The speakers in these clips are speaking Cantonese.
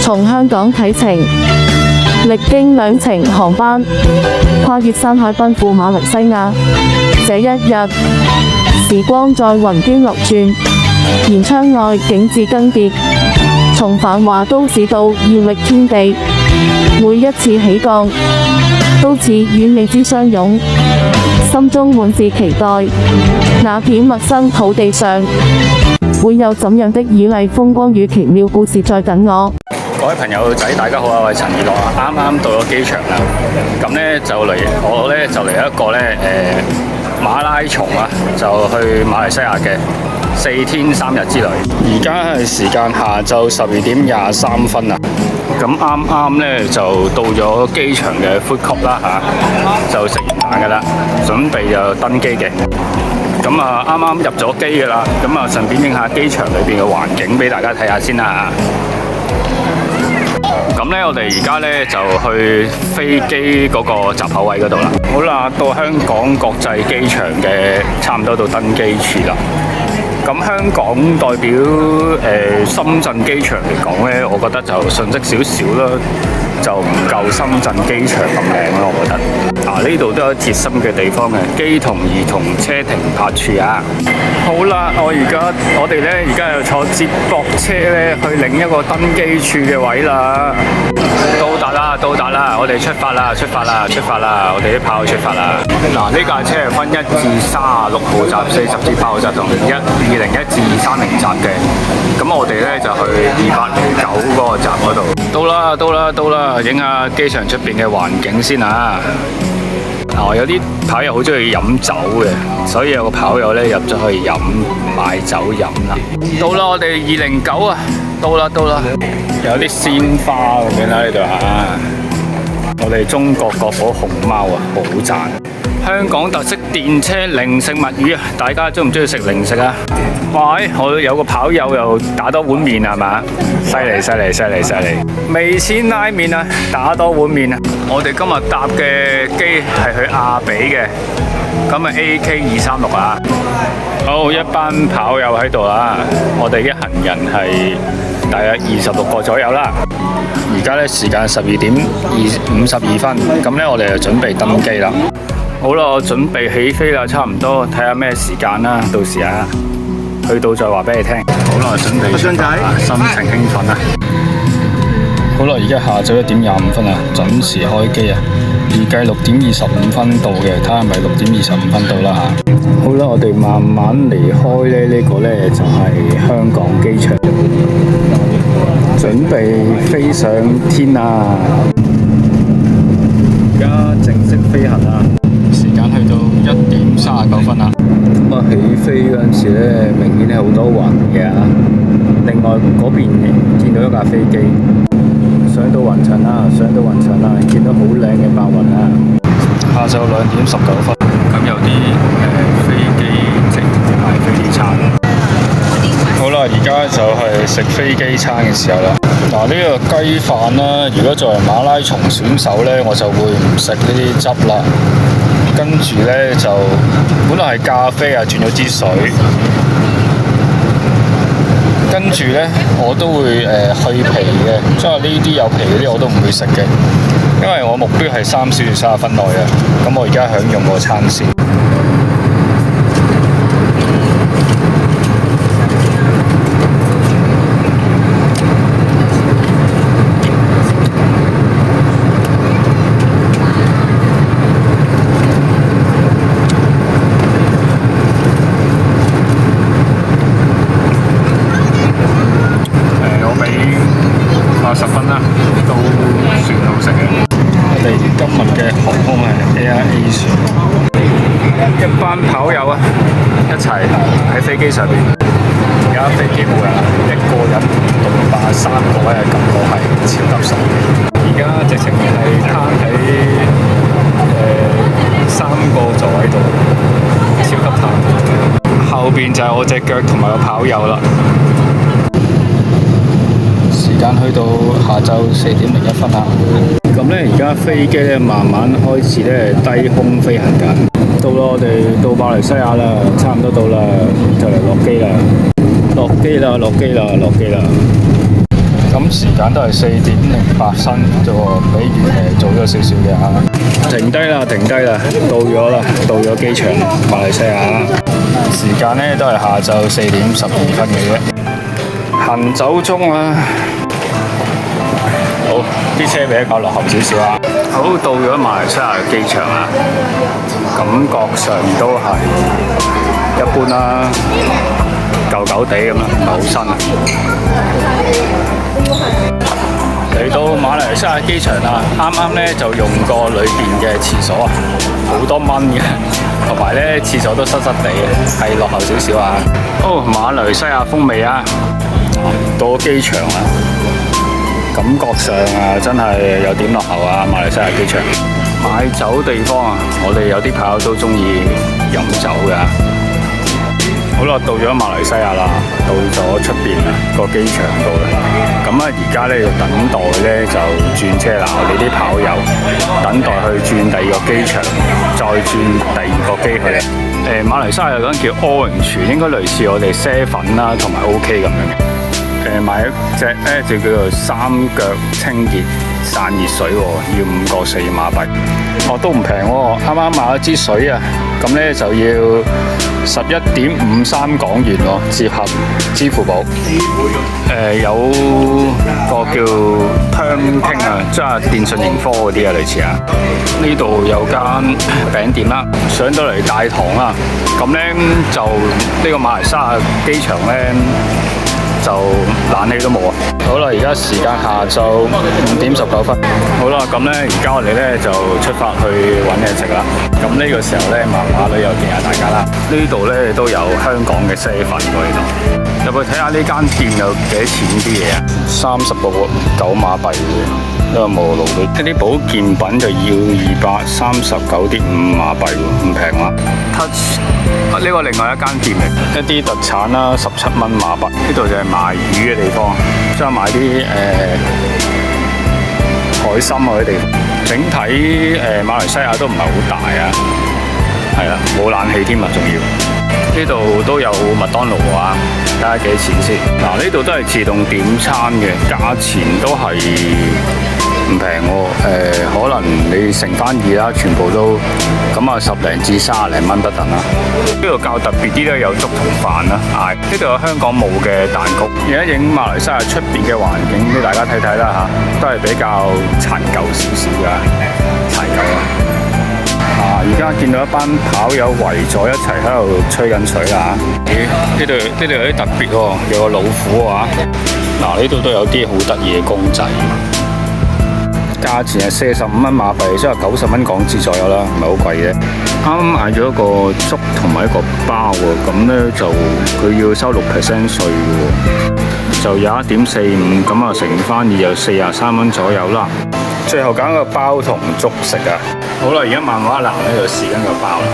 從香港啟程，歷經兩程航班，跨越山海奔赴馬來西亞。這一日，時光在雲端流轉，沿窗外景致更迭，從繁華都市到豔麗天地，每一次起降，都似與未知相擁，心中滿是期待。那片陌生土地上，會有怎樣的綺麗風光與奇妙故事在等我？各位朋友仔，大家好啊！我係陳以樂啊，啱啱到咗機場啦。咁呢我呢就嚟一個呢馬拉松啊，就去馬來西亞嘅4天3日之旅。而家係時間下晝12:23啊。咁啱呢就到咗機場嘅 food court 啦嚇，就食完飯㗎啦，準備就登機嘅。咁啊啱啱入咗機㗎啦，咁啊順便影下機場裏邊嘅環境俾大家睇下先啦。咁咧，我哋而家咧就去飛機嗰個閘口位嗰度啦。好啦，到香港國際機場嘅差唔多到登機處啦。咁香港代表深圳機場嚟講咧，我覺得就遜色少少啦，就唔夠深圳機場咁靚咯，我覺得。呢度都有貼心嘅地方嘅，機同兒童車停泊處啊。好啦，我哋咧而家又坐接駁車咧去另一個登機處嘅位啦。到達啦！我哋出發啦！我哋啲跑友出發啦！嗱，呢架車係分1至36號閘、40至8號閘同201至230閘嘅。咁我哋咧就去209嗰個閘嗰度。到啦！影下機場出邊嘅環境先啊！有啲跑友好中意飲酒嘅，所以有個跑友咧入咗去買酒飲啦。到啦，我哋209啊！到啦！有啲鮮花咁樣啦呢度嚇。我哋中國國寶熊貓啊，好讚！香港特色電車零食物語啊，大家中唔中意食零食啊？喂，我有個跑友又打多碗麵係嘛？犀利！味千拉麵啊，打多碗麵啊！我哋今日搭嘅機係去亞比嘅，咁啊 AK236啊。好，一班跑友喺度啦，我哋一行人係大約26個左右啦。而家咧時間12:52，咁咧我哋就準備登機啦。好啦，我準備起飛啦，差唔多睇下咩時間啦，到時啊去到再話俾你聽。好啦，準備出發啦，心情興奮啊！好啦，而家下晝1:25啊，準時開機啊，預計6:25到嘅，睇下係咪6:25到啦嚇。好啦，我哋慢慢離開咧，呢個咧就係香港機場，準備飛上天啊！而家正式飛行啦，時間去到1:39啦。咁啊，起飛嗰陣時咧，明顯係好多雲嘅。另外嗰邊見到一架飛機上到雲層啦，見到好靚嘅白雲啊！下晝2:19，咁有啲飛機整埋飛機餐。好啦，而家就係食飛機餐嘅時候啦。嗱，呢個雞飯啦，如果作為馬拉松選手呢，我就會唔食呢啲汁啦。跟住呢，就本來係咖啡啊，轉咗支水。跟住呢，我都會去皮嘅，即係呢啲有皮嗰啲我都唔會食嘅，因為我目標係3小時30分內啊。咁我而家享用個餐先。10分啦，都算好食嘅。我哋今日嘅航空係 AirAsia，一班跑友啊，一齊喺飛機上邊。而家飛機冇人，一個人獨霸3個位嘅感覺係超級爽。而家直情係攤喺3個座位度，超級攤。後邊就係我隻腳同埋個跑友啦。時間去到下晝4:01啦。咁咧，而家飛機咧慢慢開始咧低空飛行緊。到啦，我哋到馬來西亞啦，差唔多到啦，就嚟落機啦。咁時間都係4:08啫喎，比預期早咗少少嘅嚇。停低啦，到咗機場馬來西亞。時間呢都係下晝4:12嘅啫，行走中啊。好，啲車比較落後少少啊。好，到咗馬來西亞嘅機場啦，感覺上都係一般啦，舊舊地咁啦，唔係好新啊。嚟到馬來西亞機場啦，啱啱咧就用過裏邊嘅廁所啊，好多蚊嘅，同埋咧廁所都濕濕地嘅，係落後少少啊。哦，馬來西亞風味啊，到咗機場啦。感覺上啊，真係有點落後啊！馬來西亞機場買酒地方啊，我哋有啲朋友都中意飲酒㗎。好啦，到咗馬來西亞啦，到咗出邊啦個機場度啦。咁啊，而家咧要等待咧就轉車啦。我哋啲跑友等待去轉第二個機場，再轉第二個機去。馬來西亞有間叫 Orange， 應該類似我哋7啦同埋 OK 咁樣嘅。買一隻咧就叫做三腳清熱散熱水喎，要5個4馬幣，都唔平喎。啱啱買咗支水啊，咁咧就要11.53港元喎，折合支付寶。有個叫香傾啊，即係電訊盈科嗰啲啊，類似啊。呢度有間餅店啦，上到嚟大堂啦，咁咧就呢個馬來西亞機場咧，就冷氣都冇啊！好啦，而家時間下晝5:19。好啦，咁咧而家我哋咧就出發去揾嘢食啦。咁呢個時候咧，漫畫女又見下大家啦。呢度咧都有香港嘅7喎呢度。入去睇下呢間店有幾多錢啲嘢啊？30個9馬幣喎，呢個無路嘅。一啲保健品就要239.5馬幣喎，唔平啊 ！Touch 呢個另外一間店嚟，一啲特產啦，17蚊馬幣。呢度就係賣魚嘅地方，即係買啲海參嗰啲地方。整體馬來西亞都唔係好大啊，係啦，冇冷氣添啊，仲要。呢度都有麥當勞啊，睇下幾錢先。嗱，呢度都係自動點餐嘅，價錢都係唔平喎。可能你乘翻2啦，全部都咁啊，10零至30零蚊不等啦。呢度較特別啲咧，有粥同飯啦。呢度有香港冇嘅蛋糕。而家影馬來西亞出邊嘅環境俾大家睇睇啦嚇，都係比較殘舊少少㗎，殘舊啊！而家見到一班跑友圍咗一齊喺度吹緊水啦嚇。呢度有啲特別喎，有個老虎啊。呢度都有啲好得意嘅公仔。價錢係45蚊馬幣，即係90蚊港紙左右啦，唔係好貴嘅。啱啱買咗一個粥同埋一個包喎，咁咧就佢要收6% 稅嘅喎，就21.45，咁啊乘翻2就43蚊左右啦。最後揀個包同粥食啊！好啦，而家漫畫男咧就試緊個包啦。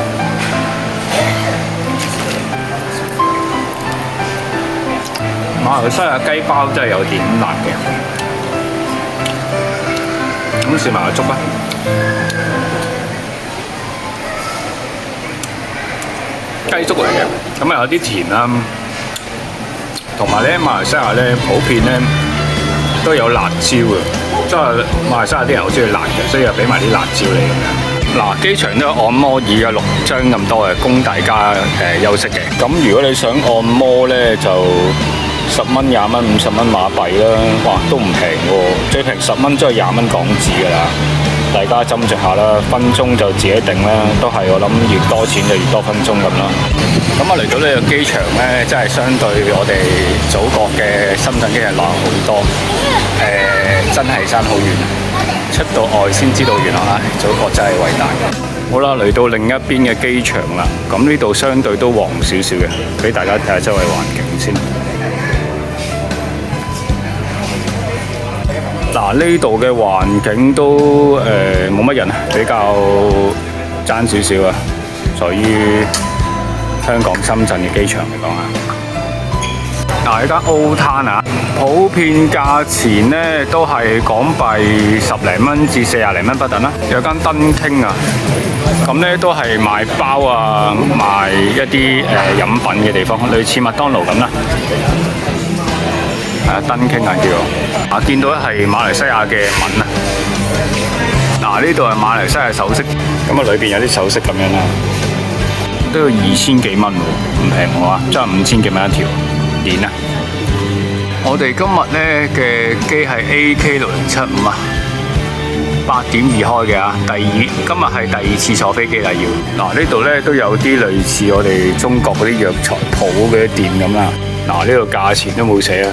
馬來西亞雞包真係有點辣嘅。咁試埋個粥啦。雞粥嚟嘅，咁啊有啲甜啦，同埋咧馬來西亞咧普遍咧都有辣椒嘅，即係馬來西亞啲人好中意辣嘅，所以又俾埋啲辣椒你咁樣。嗱，機場都有按摩椅啊，6張咁多嘅，供大家休息嘅。咁如果你想按摩咧，就10蚊、20蚊、50蚊馬幣啦，哇，都唔平喎，最平10蚊即係20蚊港紙㗎啦。大家斟酌下啦，分鐘就自己定啦，都係我諗越多錢就越多分鐘咁啦。咁啊嚟到呢個機場咧，真係相對我哋祖國嘅深圳機場落好多，真係爭好遠。出到外先知道原來祖國真係偉大。好啦，嚟到另一邊嘅機場啦，咁呢度相對都黃少少嘅，俾大家睇下周圍環境先。嗱，呢度嘅環境都冇乜人，比較爭少少啊，在於香港、深圳嘅機場嚟講啊。呢間 O 攤啊，普遍價錢咧都係港幣10零蚊至40零蚊不等啦。有間燈傾啊，咁咧都係賣包啊，賣一啲飲品嘅地方，類似麥當勞咁啦。燈傾啊叫。啊，見到係馬來西亞嘅文啊。嗱，呢度係馬來西亞首飾，咁啊裏邊有啲首飾咁樣啦，都要2000幾蚊喎，唔平喎啊，真係5000幾蚊一條鏈啊！我哋今日咧嘅機係 AK6075啊，8.2開嘅啊，今日係第2次坐飛機啦要。嗱，呢度咧都有啲類似我哋中國嗰啲藥材鋪嗰啲店咁啦。嗱，呢度價錢都冇寫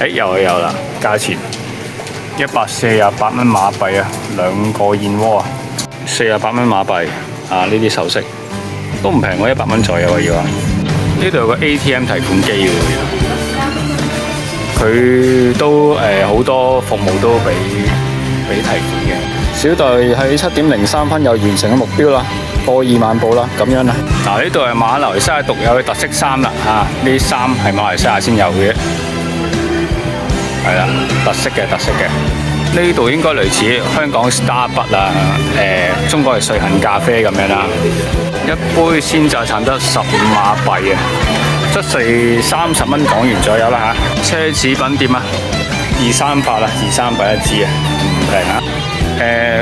啊，有啦，價錢148蚊馬幣啊，2個燕窩啊，48蚊馬幣啊，呢啲首飾都唔平喎，100蚊左右啊要啊。呢度有個 ATM 提款機嘅，佢都好多服務都俾提款嘅。小弟喺7:03分又完成咗目標啦，過2萬步啦，咁樣啦。嗱，呢度係馬來西亞獨有嘅特色衫啦，呢啲衫係馬來西亞先有嘅，係啦，特色嘅。呢度應該類似香港 Starbucks 啊，中國係瑞幸咖啡咁樣啦。一杯鮮榨橙得15馬幣啊，即係30蚊港元左右啦嚇。奢侈品店啊，238啦，238一支啊，唔平啊。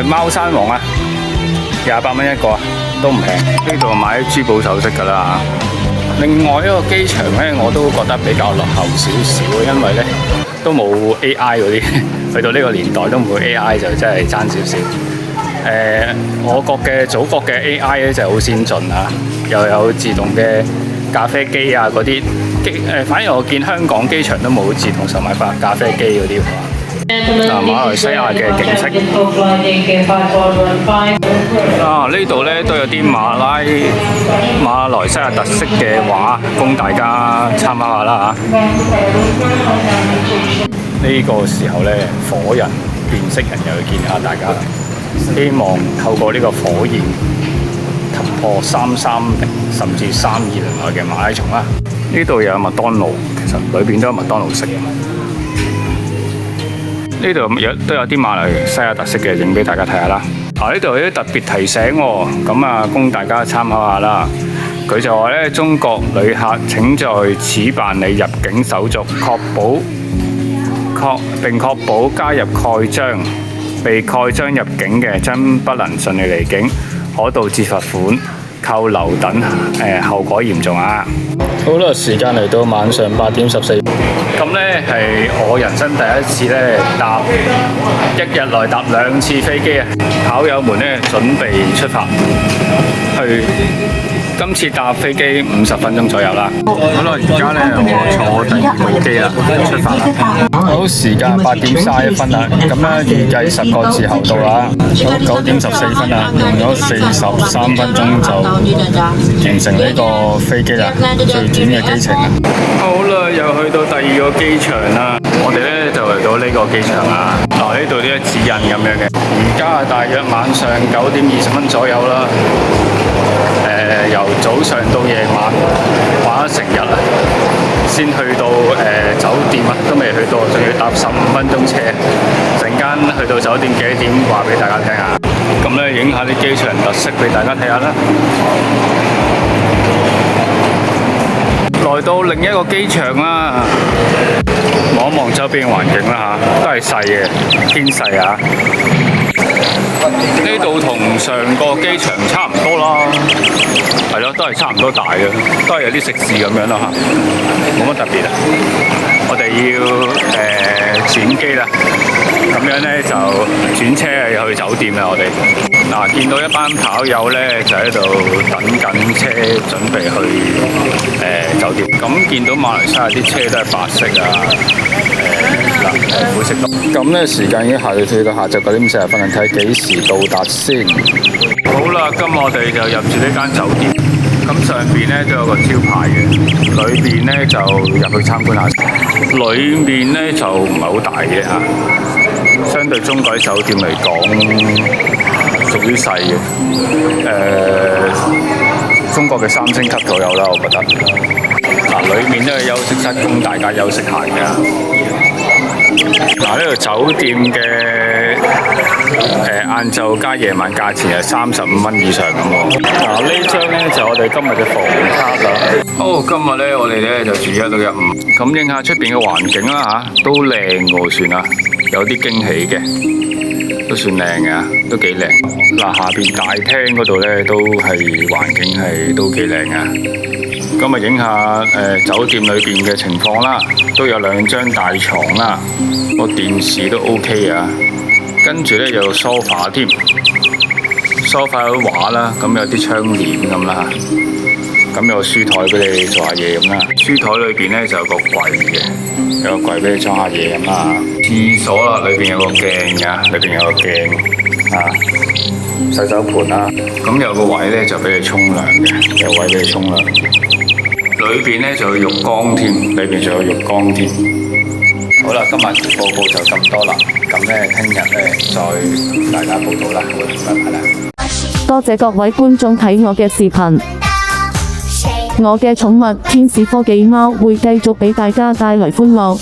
貓山王啊，28蚊一個啊，都唔平。呢度買啲珠寶首飾㗎啦。另外一個機場咧，我都覺得比較落後少少，因為咧都冇 AI 嗰啲，去到呢個年代都冇 AI 就真係爭少少。我國嘅祖國嘅 AI 咧就係好先進啊，又有自動嘅咖啡機啊嗰啲反而我見香港機場都冇自動售賣咖啡機嗰啲。馬來西亞嘅景色呢度咧都有啲馬來西亞特色嘅畫，供大家參考下啦嚇。呢個時候咧，火人變色人又要見下大家，希望透過呢個火焰突破330甚至320內嘅馬拉松啦。呢度有麥當勞，其實裏邊都有麥當勞食。呢度都有啲馬來西亞特色嘅，影俾大家睇下啦。呢度有啲特別提醒喎，咁啊供大家參考下啦。佢就話咧，中國旅客請在此辦理入境手續，並確保加入蓋章。被蓋章入境嘅，真不能順利離境，可導致罰款、扣留等後果嚴重啊！好啦，時間嚟到晚上8:14。咁呢係我人生第一次呢一日內搭2次飛機啊！跑友們呢準備出發去。今次搭飛機50分鐘左右啦。好啦，而家呢我坐第2部機啦，出發啦。好，時間8:31分啦。咁呢預計10個字後到啦。好，9:14分啦，用咗43分鐘就完成呢個飛機啦，最短嘅機程啊。好啦，又去到第2個機場啦。我哋呢就嚟到呢個機場啦。嗱，呢度啲指引咁樣嘅。而家大約晚上9:20分左右啦。由早上到夜晚玩咗成日啦，先去到酒店啊，都未去到，仲要搭15分鐘車。陣間去到酒店幾點話俾大家聽下。咁咧影下啲機場特色俾大家睇下啦。來到另一個機場啦，望一望周邊嘅環境啦嚇，都係細嘅，偏細啊。呢度同上個機場差唔多啦，係咯，都係差唔多大嘅，都係有啲食肆咁樣啦嚇，冇乜特別啊。我哋要轉機啦，咁樣咧就轉車去酒店啦。我哋見到一班跑友咧就喺度等緊車，準備去酒店。咁見到馬來西亞啲車都係白色啊，灰色。咁咧時間已經下晝9:40分，睇幾時到達先。好啦，今日我哋就入住呢間酒店。咁上邊咧都有個招牌嘅，裏邊咧就入去參觀下。裏面咧就唔係好大嘅嚇，相對中國酒店嚟講屬於細嘅。中國嘅3星級左右啦，我覺得。裏面都係休息室，供大家休息下嘅。呢度酒店嘅晏晝加夜晚價錢係35蚊以上咁喎。嗱，呢張咧就我哋今日嘅房卡啦。好，今日咧我哋咧就住1到1午，咁影下出邊嘅環境啦嚇，都靚喎算啦，有啲驚喜嘅，都算靚嘅，都幾靚。嗱，下邊大廳嗰度咧都係環境係都幾靚啊。咁啊影下酒店裏邊嘅情況啦，都有2張大床啦，個電視都 OK 啊。跟住咧有sofa添，sofa 有畫啦，咁有啲窗簾咁啦，咁有個書台俾你做下嘢咁啦。書台裏邊咧就有個櫃嘅，有個櫃俾你裝下嘢咁啦。廁所啦，裏邊有個鏡㗎，裏邊有個鏡啊，洗手盆啦，咁有個位咧就俾你沖涼嘅，有位俾你沖涼。裏邊咧就有浴缸添，裏邊仲有浴缸添。好啦，今日報告就咁多啦，咁咧聽日咧再同大家報道啦，好，拜拜啦。多謝各位觀眾睇我嘅視頻，我嘅寵物天使科技貓會繼續俾大家帶來歡樂。